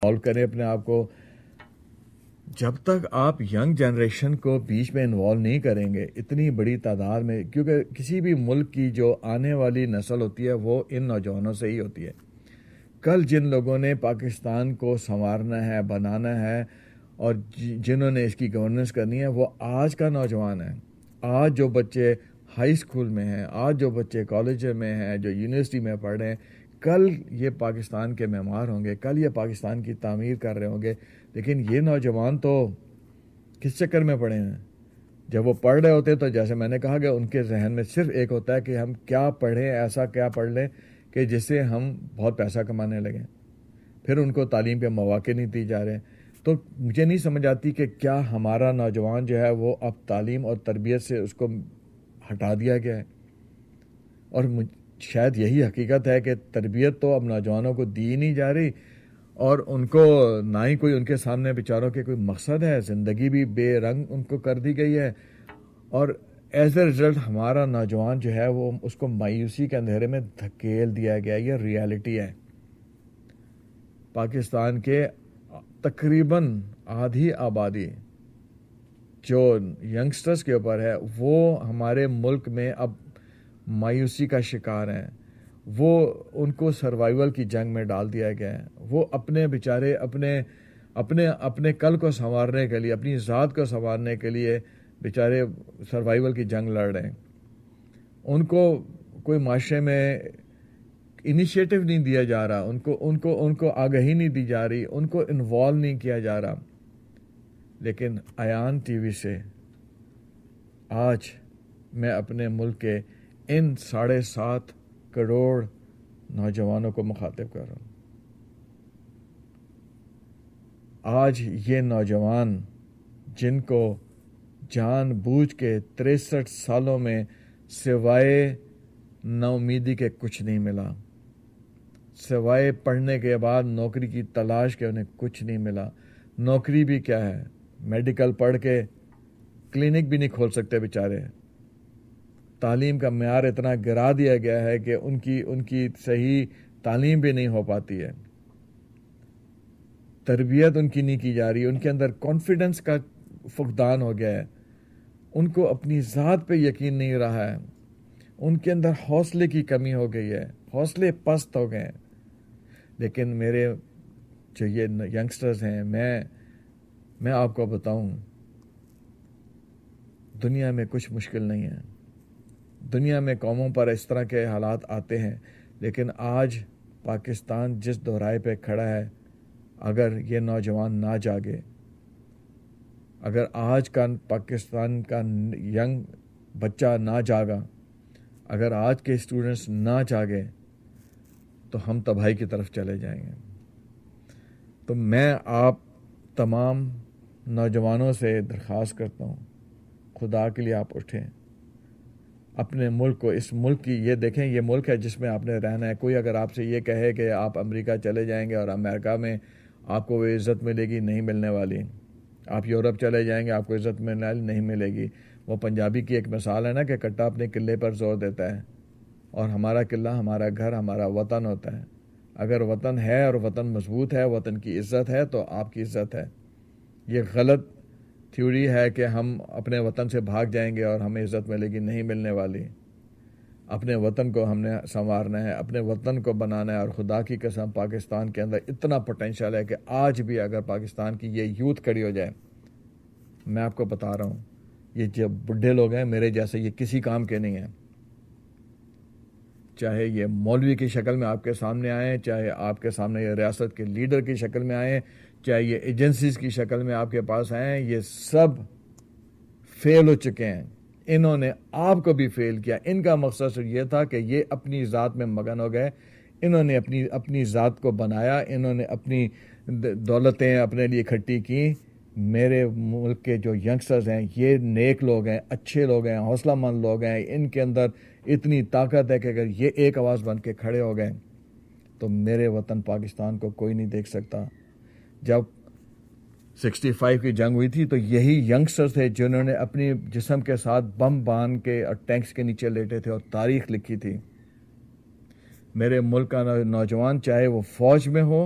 Involve کریں اپنے آپ کو. جب تک آپ ینگ جنریشن کو بیچ میں انوالو نہیں کریں گے اتنی بڑی تعداد میں، کیونکہ کسی بھی ملک کی جو آنے والی نسل ہوتی ہے وہ ان نوجوانوں سے ہی ہوتی ہے. کل جن لوگوں نے پاکستان کو سنوارنا ہے، بنانا ہے، اور جنہوں نے اس کی گورننس کرنی ہے وہ آج کا نوجوان ہے. آج جو بچے ہائی اسکول میں ہیں، آج جو بچے کالج میں ہیں، جو یونیورسٹی میں پڑھ رہے ہیں، کل یہ پاکستان کے معمار ہوں گے، کل یہ پاکستان کی تعمیر کر رہے ہوں گے. لیکن یہ نوجوان تو کس چکر میں پڑے ہیں؟ جب وہ پڑھ رہے ہوتے تو جیسے میں نے کہا کہ ان کے ذہن میں صرف ایک ہوتا ہے کہ ہم کیا پڑھیں، ایسا کیا پڑھ لیں کہ جس سے ہم بہت پیسہ کمانے لگیں. پھر ان کو تعلیم کے مواقع نہیں دی جا رہے. تو مجھے نہیں سمجھ آتی کہ کیا ہمارا نوجوان جو ہے وہ اب تعلیم اور تربیت سے اس کو ہٹا دیا گیا ہے. اور شاید یہی حقیقت ہے کہ تربیت تو اب نوجوانوں کو دی نہیں جا رہی، اور ان کو نہ ہی کوئی ان کے سامنے بیچاروں کے کوئی مقصد ہے. زندگی بھی بے رنگ ان کو کر دی گئی ہے، اور ایز اے رزلٹ ہمارا نوجوان جو ہے وہ اس کو مایوسی کے اندھیرے میں دھکیل دیا گیا. یہ ریالٹی ہے. پاکستان کے تقریباً آدھی آبادی جو ینگسٹرز کے اوپر ہے وہ ہمارے ملک میں اب مایوسی کا شکار ہیں. وہ ان کو سروائیول کی جنگ میں ڈال دیا گیا ہے. وہ اپنے بیچارے اپنے کل کو سنوارنے کے لیے، اپنی ذات کو سنوارنے کے لیے بیچارے سروائیول کی جنگ لڑ رہے ہیں. ان کو کوئی معاشرے میں انیشیٹو نہیں دیا جا رہا، ان کو آگاہی نہیں دی جا رہی، ان کو انوالو نہیں کیا جا رہا. لیکن ایان ٹی وی سے آج میں اپنے ملک کے ان 7.5 کروڑ نوجوانوں کو مخاطب کر رہا ہوں. آج یہ نوجوان جن کو جان بوجھ کے 63 سالوں میں سوائے نا امیدی کے کچھ نہیں ملا، سوائے پڑھنے کے بعد نوکری کی تلاش کے انہیں کچھ نہیں ملا. نوکری بھی کیا ہے، میڈیکل پڑھ کے کلینک بھی نہیں کھول سکتے بیچارے. تعلیم کا معیار اتنا گرا دیا گیا ہے کہ ان کی صحیح تعلیم بھی نہیں ہو پاتی ہے. تربیت ان کی نہیں کی جا رہی. ان کے اندر کانفیڈنس کا فقدان ہو گیا ہے. ان کو اپنی ذات پہ یقین نہیں رہا ہے. ان کے اندر حوصلے کی کمی ہو گئی ہے، حوصلے پست ہو گئے ہیں. لیکن میرے جو یہ ینگسٹرز ہیں، میں آپ کو بتاؤں، دنیا میں کچھ مشکل نہیں ہے. دنیا میں قوموں پر اس طرح کے حالات آتے ہیں، لیکن آج پاکستان جس دہرائے پہ کھڑا ہے، اگر یہ نوجوان نہ جاگے، اگر آج کا پاکستان کا ینگ بچہ نہ جاگا، اگر آج کے اسٹوڈنٹس نہ جاگے تو ہم تباہی کی طرف چلے جائیں گے. تو میں آپ تمام نوجوانوں سے درخواست کرتا ہوں، خدا کے لیے آپ اٹھیں. اپنے ملک کو، اس ملک کی، یہ دیکھیں یہ ملک ہے جس میں آپ نے رہنا ہے. کوئی اگر آپ سے یہ کہے کہ آپ امریکہ چلے جائیں گے اور امریکہ میں آپ کو وہ عزت ملے گی، نہیں ملنے والی. آپ یورپ چلے جائیں گے، آپ کو عزت ملنے والی نہیں ملے گی. وہ پنجابی کی ایک مثال ہے نا کہ کٹا اپنے قلعے پر زور دیتا ہے، اور ہمارا قلعہ ہمارا گھر، ہمارا وطن ہوتا ہے. اگر وطن ہے اور وطن مضبوط ہے، وطن کی عزت ہے، تو آپ کی عزت ہے. یہ غلط تھیوری ہے کہ ہم اپنے وطن سے بھاگ جائیں گے اور ہمیں عزت ملے گی. نہیں ملنے والی. اپنے وطن کو ہم نے سنوارنا ہے، اپنے وطن کو بنانا ہے. اور خدا کی قسم پاکستان کے اندر اتنا پوٹینشیل ہے کہ آج بھی اگر پاکستان کی یہ یوتھ کھڑی ہو جائے، میں آپ کو بتا رہا ہوں، یہ جو بڈھے لوگ ہیں میرے جیسے، یہ کسی کام کے نہیں ہیں. چاہے یہ مولوی کی شکل میں آپ کے سامنے آئیں، چاہے آپ کے سامنے یہ ریاست کے لیڈر کی شکل میں آئیں، چاہے یہ ایجنسیز کی شکل میں آپ کے پاس آئیں، یہ سب فیل ہو چکے ہیں. انہوں نے آپ کو بھی فیل کیا. ان کا مقصد صرف یہ تھا کہ یہ اپنی ذات میں مگن ہو گئے. انہوں نے اپنی ذات کو بنایا، انہوں نے اپنی دولتیں اپنے لیے اکٹھی کی. میرے ملک کے جو ینگسٹرز ہیں یہ نیک لوگ ہیں، اچھے لوگ ہیں، حوصلہ مند لوگ ہیں. ان کے اندر اتنی طاقت ہے کہ اگر یہ ایک آواز بن کے کھڑے ہو گئے تو میرے وطن پاکستان کو کوئی نہیں دیکھ سکتا. جب 65 کی جنگ ہوئی تھی تو یہی ینگسٹرز تھے جنہوں نے اپنی جسم کے ساتھ بم باندھ کے اور ٹینکس کے نیچے لیٹے تھے اور تاریخ لکھی تھی. میرے ملک کا نوجوان چاہے وہ فوج میں ہو،